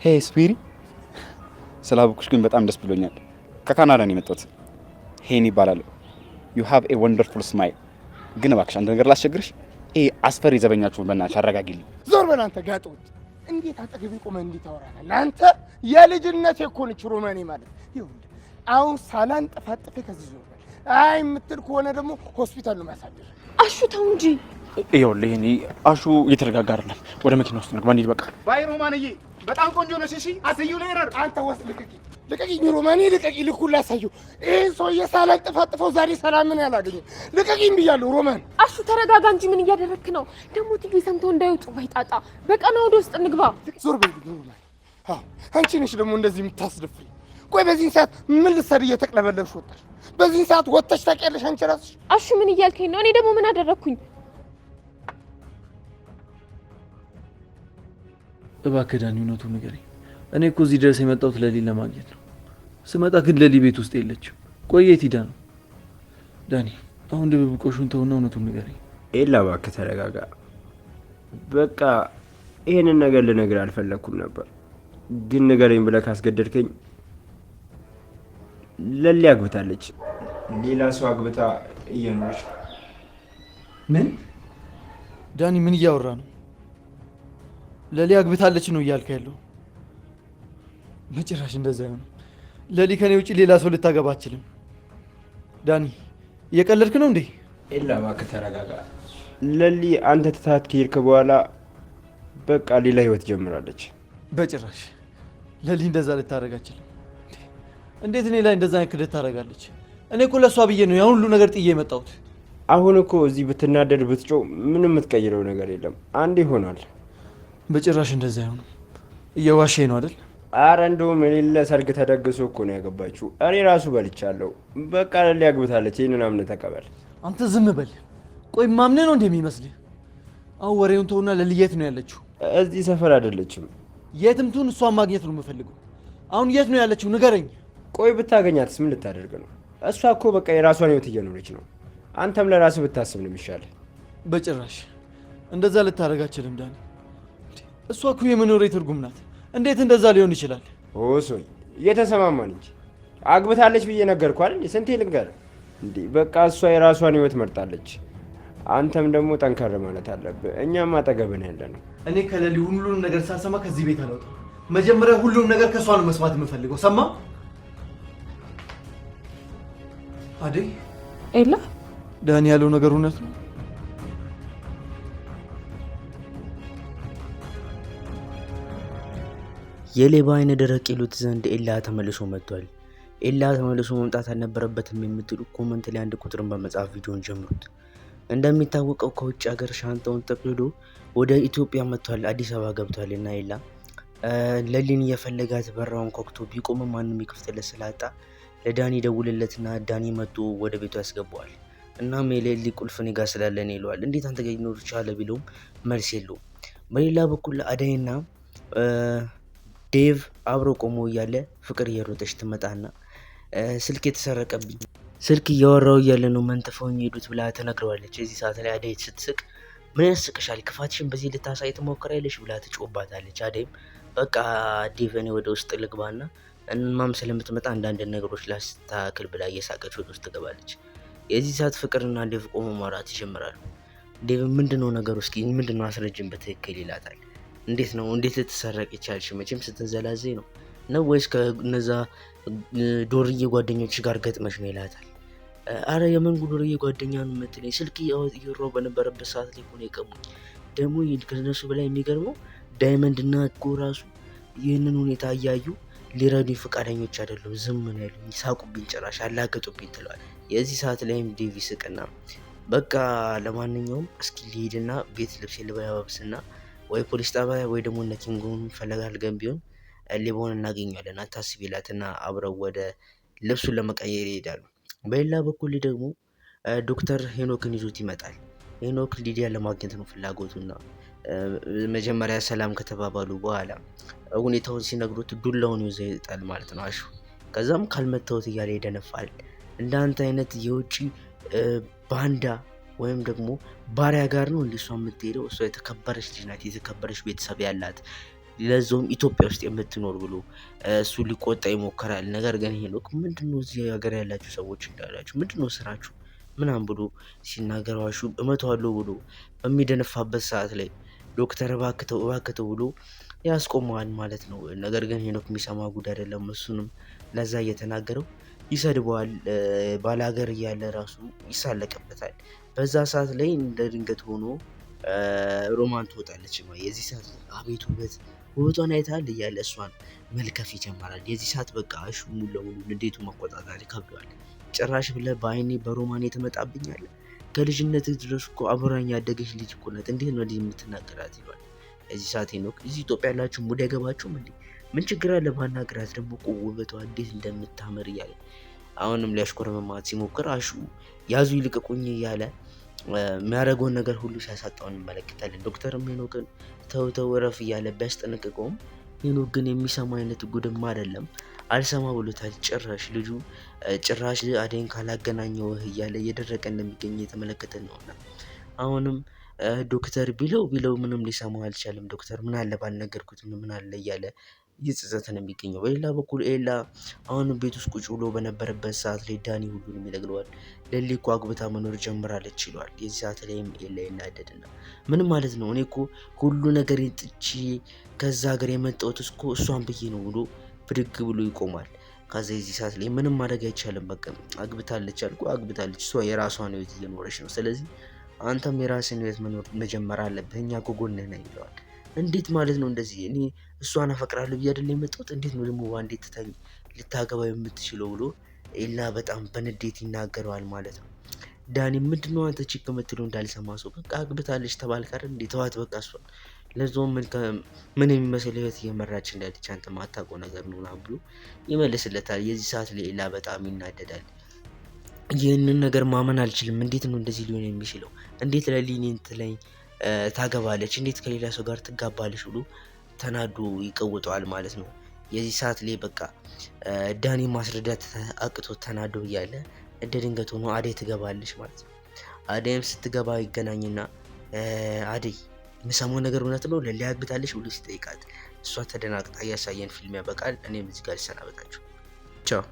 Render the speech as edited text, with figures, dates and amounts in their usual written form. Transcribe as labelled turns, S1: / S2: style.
S1: ሄይ ስፒሪ፣ ስላወኩሽ ግን በጣም ደስ ብሎኛል። ከካናዳ ነው የመጣሁት። ሄን ይባላል። ዩ ሃቭ ኤ ወንደርፉል ስማይል። ግን እባክሽ አንድ ነገር ላስቸግርሽ። ይሄ አስፈሪ ዘበኛችሁን በእናትሽ አረጋጊልኝ።
S2: ዞር በል አንተ ጋጦት! እንዴት አጠገቤ ቆመህ እንዲህ ታወራለህ? አንተ የልጅነቴ እኮ ነች ሮማኔ ማለት። ይኸውልህ አሁን ሳላንጠፋጥፌ ከዚህ ዞር በል። አይ የምትል ከሆነ ደግሞ ሆስፒታል ነው የሚያሳድር።
S3: አሹ ተው እንጂ።
S1: ይኸውልህ እኔ አሹ እየተረጋጋ አይደለም። ወደ መኪና ውስጥ ነው ባንዲድ። በቃ
S2: ባይ ሮማንዬ፣ በጣም ቆንጆ ነሽ። እሺ አስዩ ላይ ረር አንተ ወስ ልቀቂኝ ሮማኔ፣ ልቀቂኝ። ልኩን ላሳየው። ይህን ሰውዬ ሳላንጠፋጥፈው ዛሬ ሰላምን ያላገኘ። ልቀቂኝ ብያለሁ ሮማን።
S3: አሹ ተረጋጋ እንጂ ምን እያደረክ ነው? ደግሞ ቲቪ ሰምተው እንዳይወጡ ባይጣጣ። በቀና ወደ ውስጥ እንግባ።
S2: ዞር በይ ሮማን። አንቺ ነሽ ደግሞ እንደዚህ የምታስደፍሪ። ቆይ በዚህን ሰዓት ምን ልትሰሪ እየተቅለበለብሽ ወጣሽ? በዚህን ሰዓት ወጥተሽ ታውቂያለሽ አንቺ ራስሽ?
S3: አሹ ምን እያልከኝ ነው? እኔ ደግሞ ምን አደረግኩኝ?
S4: እባክህ ዳኒ እውነቱን ንገረኝ። እኔ እኮ እዚህ ድረስ የመጣሁት ለሊን ለማግኘት ነው። ስመጣ ግን ለሊ ቤት ውስጥ የለችም። ቆይ የት ሂዳ ነው? ዳኒ አሁን ድብብቆሹን ተውና እውነቱን ንገረኝ።
S5: ኤላ እባክህ ተረጋጋ። በቃ ይሄንን ነገር ልነግርህ አልፈለግኩም ነበር፣ ግን ንገረኝ ብለህ ካስገደድከኝ ለሊ አግብታለች። ሌላ ሰው አግብታ እየኖረች።
S4: ምን? ዳኒ ምን እያወራ ነው? ለሊ አግብታለች ነው እያልከ ያለው? በጭራሽ እንደዛ አይሆንም። ለሊ ከኔ ውጪ ሌላ ሰው ልታገባ አትችልም። ዳኒ እየቀለድክ ነው እንዴ?
S5: ኤላ እባክህ ተረጋጋ። ለሊ አንተ ትታት ከሄድክ በኋላ በቃ ሌላ ህይወት ጀምራለች።
S4: በጭራሽ ለሊ እንደዛ ልታደርግ አትችልም። እንዴት እኔ ላይ እንደዛ አይነት ክደት ታደርጋለች? እኔ እኮ ለእሷ ብዬ ነው ያን ሁሉ ነገር ጥዬ የመጣሁት።
S5: አሁን እኮ እዚህ ብትናደድ ብትጮ ምንም የምትቀይረው ነገር የለም። አንድ ይሆናል።
S4: በጭራሽ እንደዛ አይሆንም። እየዋሸ ነው አይደል?
S5: አረ እንደውም የሌለ ሰርግ ተደግሶ እኮ ነው ያገባችሁ። እኔ ራሱ በልቻለሁ። በቃ ለሊ አግብታለች። ይህንን አምነህ ተቀበል።
S4: አንተ ዝም በል። ቆይ ማምነህ ነው እንደሚመስልህ? አሁን ወሬውን ተውና ለሊ የት ነው ያለችው?
S5: እዚህ ሰፈር አይደለችም።
S4: የትም ትሁን እሷን ማግኘት ነው የምፈልገው። አሁን የት ነው ያለችው ንገረኝ።
S5: ቆይ ብታገኛትስ ምን ልታደርግ ነው? እሷ እኮ በቃ የራሷን ህይወት እየኖረች ነው። አንተም ለራስህ ብታስብ ነው የሚሻልህ።
S4: በጭራሽ እንደዛ ልታደርግ አትችልም ዳኒ። እሷ እኮ የመኖሬ ትርጉም ናት። እንዴት እንደዛ ሊሆን ይችላል?
S5: ኦሶይ እየተሰማማን እንጂ አግብታለች ብዬ ነገርኩህ አይደል? ስንቴ ልንገርህ እንዴ? በቃ እሷ የራሷን ህይወት መርጣለች። አንተም ደግሞ ጠንከር ማለት አለብህ። እኛም አጠገብን ያለ ነው።
S4: እኔ ከሌሊ ሁሉንም ነገር ሳልሰማ ከዚህ ቤት አልወጣም። መጀመሪያ ሁሉንም ነገር ከእሷ ነው መስማት የምፈልገው። ሰማ አደይ?
S3: ኤላ
S4: ዳኒ ያለው ነገር እውነት ነው?
S6: የሌባ አይነ ደረቅ ይሉት ዘንድ ኤላ ተመልሶ መጥቷል። ኤላ ተመልሶ መምጣት አልነበረበትም የምትሉ ኮመንት ላይ አንድ ቁጥርን በመጻፍ ቪዲዮን ጀምሩት። እንደሚታወቀው ከውጭ ሀገር ሻንጣውን ጠቅልሎ ወደ ኢትዮጵያ መጥቷል። አዲስ አበባ ገብቷል እና ኤላ ለሊን እየፈለጋት በራውን ኮክቶ ቢቆም ማንም ይከፍትለት ስላጣ ለዳኒ ደውልለትና ዳኒ መጥቶ ወደ ቤቱ ያስገባዋል። እናም የሌሊ ቁልፍ እኔ ጋር ስላለን ይለዋል። እንዴት አንተ ጋር ሊኖር ቻለ ቢለውም መልስ የለውም። በሌላ በኩል አደይና ዴቭ አብሮ ቆሞ እያለ ፍቅር እየሮጠች ትመጣና ስልክ የተሰረቀብኝ ስልክ እያወራው እያለ ነው መንተፈውኝ ሄዱት ብላ ተነግረዋለች። የዚህ ሰዓት ላይ አደይ ስትስቅ ምን ያስቅሻል? ክፋትሽን በዚህ ልታሳይ ትሞክሪያለሽ ብላ ትጮባታለች። አደይም በቃ ዴቭ እኔ ወደ ውስጥ ልግባና እማም ስለምትመጣ አንዳንድ ነገሮች ላስተካክል ብላ እየሳቀች ወደ ውስጥ ትገባለች። የዚህ ሰዓት ፍቅርና ዴቭ ቆሞ ማውራት ይጀምራሉ። ዴቭ ምንድነው ነገሩ? እስኪ ምንድነው አስረጅን በትክክል ይላታል። እንዴት ነው እንዴት ልትሰረቅ ይቻልሽ? መቼም ስትንዘላዘይ ነው ወይስ ከነዛ ዶርዬ ጓደኞች ጋር ገጥመሽ ነው ይላታል። አረ የምን ዶርዬ ጓደኛ ነው የምትለኝ? ስልክ እየወራሁ በነበረበት ሰዓት ላይ ሆነ የቀሙኝ። ደግሞ ከነሱ በላይ የሚገርመው ዳይመንድ እና እኮ ራሱ ይህንን ሁኔታ እያዩ ሊረዱኝ ፈቃደኞች አይደሉም። ዝም ነው ያሉኝ፣ ሳቁብኝ፣ ጭራሽ አላገጡብኝ ትለዋል። የዚህ ሰዓት ላይም ዴቭ ይስቅና በቃ ለማንኛውም እስኪ ልሄድና ቤት ልብስ ልበያበስና ወይ ፖሊስ ጣቢያ ወይ ደግሞ እነ ኪንጎን ፈለጋልገን ቢሆን ሌባውን እናገኘዋለን አታስቢ ይላትና አብረው ወደ ልብሱን ለመቀየር ይሄዳሉ። በሌላ በኩል ደግሞ ዶክተር ሄኖክን ይዞት ይመጣል። ሄኖክ ሊዲያ ለማግኘት ነው ፍላጎቱና መጀመሪያ ሰላም ከተባባሉ በኋላ ሁኔታውን ሲነግሩት ዱላውን ይዞ ይጣል ማለት ነው አሹ። ከዛም ካልመታወት እያለ ይደነፋል። እንዳንተ አይነት የውጭ ባንዳ ወይም ደግሞ ባሪያ ጋር ነው እንደሷ የምትሄደው? እሷ የተከበረች ልጅ ናት፣ የተከበረች ቤተሰብ ያላት ለዛውም ኢትዮጵያ ውስጥ የምትኖር ብሎ እሱ ሊቆጣ ይሞክራል። ነገር ግን ሄኖክ ምንድነው እዚህ ሀገር ያላችሁ ሰዎች እንዳላችሁ ምንድነው ስራችሁ ምናምን ብሎ ሲናገረው አሹ እመተዋለሁ ብሎ በሚደነፋበት ሰዓት ላይ ዶክተር እባክተው ብሎ ያስቆመዋል ማለት ነው። ነገር ግን ሄኖክ የሚሰማ ጉድ አይደለም። እሱንም ለዛ እየተናገረው ይሰድበዋል። ባላገር እያለ ራሱ ይሳለቅበታል። በዛ ሰዓት ላይ እንደ ድንገት ሆኖ ሮማን ትወጣለች። የዚህ ሰዓት አቤት ውበቷን አይተሃል እያለ እሷን መልከፍ ይጀምራል። የዚህ ሰዓት በቃ አሹ ሙሉ ለሙሉ ንዴቱ መቆጣጠር ይከብደዋል። ጭራሽ ብለህ በአይኔ በሮማን የተመጣብኛለህ? ከልጅነት ድረስ እኮ አብራኝ ያደገች ልጅ እኮ ናት፣ እንዴት ነው የምትናገራት ይሏል። የዚህ ሰዓት ሄኖክ እዚህ ኢትዮጵያ ያላችሁ ሙድ አይገባችሁም እንዴ? ምን ችግር አለ ባናግራት? ደግሞ እኮ ውበቷ እንዴት እንደምታምር እያለ አሁንም ሊያሽኮረመማት ሲሞክር አሹ ያዙ ይልቀቁኝ እያለ የሚያደርገውን ነገር ሁሉ ሲያሳጣውን እንመለከታለን። ዶክተርም ሄኖክን ተው እረፍ እያለ ቢያስጠነቅቀውም ሄኖክ ግን የሚሰማ አይነት ጉድማ አይደለም። አልሰማ ብሎታል። ጭራሽ አደይን ካላገናኘውህ እያለ እየደረቀ እንደሚገኝ የተመለከተን ነውና አሁንም ዶክተር ቢለው ምንም ሊሰማው አልቻለም። ዶክተር ምን አለ ባልነገርኩት ምን አለ እያለ እየጸጸተ ነው የሚገኘው። በሌላ በኩል ኤላ አሁንም ቤት ውስጥ ቁጭ ብሎ በነበረበት ሰዓት ላይ ዳኒ ሁሉንም ይነግረዋል። ሌሊ እኮ አግብታ መኖር ጀምራለች ይለዋል። የዚህ ሰዓት ላይም ኤላ ይናደድና ምን ማለት ነው? እኔ እኮ ሁሉ ነገር ጥቼ ከዛ ሀገር የመጣሁት እኮ እሷን ብዬ ነው ብሎ ብድግ ብሎ ይቆማል። ከዛ የዚህ ሰዓት ላይ ምንም ማድረግ አይቻልም። በቃ አግብታለች አግብታለች። እሷ የራሷን ህይወት እየኖረች ነው። ስለዚህ አንተም የራስን ህይወት መኖር መጀመር አለብህ። እኛ ከጎንህ ነን ይለዋል። እንዴት ማለት ነው እንደዚህ? እኔ እሷን አፈቅራለሁ ብዬ አይደል የመጣሁት? እንዴት ነው ደግሞ አንዴ ትተኝ ልታገባ የምትችለው ብሎ ኤላ በጣም በንዴት ይናገረዋል ማለት ነው። ዳኒ ምንድነው አንተ ቺክ የምትለው እንዳልሰማ ሰው በቃ አግብታለች ተባልክ አይደል እንዴ? ተዋት በቃ እሷን ለዛውም ምን የሚመስል ህይወት እየመራች እንዳለች አንተ ማታውቀው ነገር ነው ምናምን ብሎ ይመልስለታል። የዚህ ሰዓት ላይ ኤላ በጣም ይናደዳል። ይህንን ነገር ማመን አልችልም። እንዴት ነው እንደዚህ ሊሆን የሚችለው? እንዴት ለሊኔን ትለኝ ታገባለች? እንዴት ከሌላ ሰው ጋር ትጋባለች? ብሎ ተናዶ ይቀውጠዋል ማለት ነው። የዚህ ሰዓት ላይ በቃ ዳኒ ማስረዳት አቅቶ ተናዶ እያለ እንደ ድንገት ሆኖ አደይ ትገባለች ማለት ነው። አደይም ስትገባ ይገናኝና አደይ የምሰማው ነገር እውነት ነው ለሊ አግብታለች ብሎ ሲጠይቃት እሷ ተደናግጣ እያሳየን ፊልም ያበቃል። እኔም እዚህ ጋር ልሰናበታችሁ። ቻው።